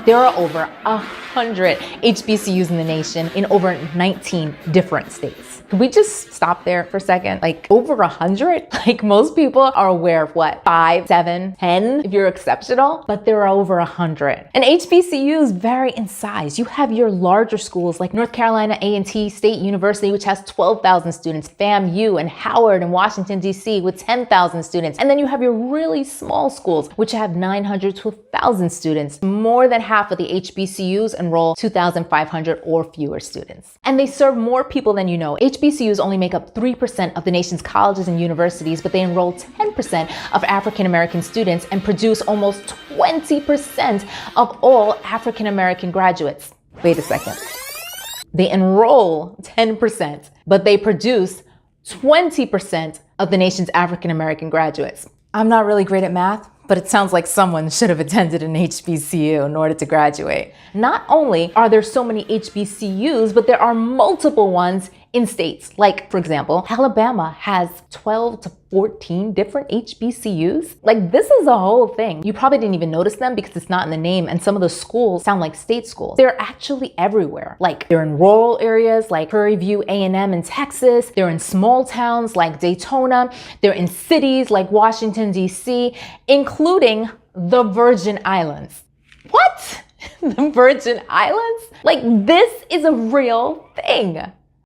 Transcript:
There are over 100 HBCUs in the nation in over 19 different states. Could we just stop there for a second? Like over 100? Like most people are aware of what, 5, 7, 10 if you're exceptional, but there are over 100. And HBCUs vary in size. You have your larger schools like North Carolina A&T State University, which has 12,000 students, FAMU and Howard and Washington, D.C. with 10,000 students. And then you have your really small schools, which have 900 to 1,000 students. More than half of the HBCUs enroll 2,500 or fewer students. And they serve more people than you know. HBCUs only make up 3% of the nation's colleges and universities, but they enroll 10% of African American students and produce almost 20% of all African American graduates. Wait a second. They enroll 10%, but they produce 20% of the nation's African American graduates. I'm not really great at math, but it sounds like someone should have attended an HBCU in order to graduate. Not only are there so many HBCUs, but there are multiple ones in states. Like, for example, Alabama has 12 to 14 different HBCUs. Like, this is a whole thing. You probably didn't even notice them because it's not in the name, and some of the schools sound like state schools. They're actually everywhere. Like, they're in rural areas like Prairie View A&M in Texas. They're in small towns like Daytona. They're in cities like Washington, D.C., including the Virgin Islands. What? The Virgin Islands? Like, this is a real thing.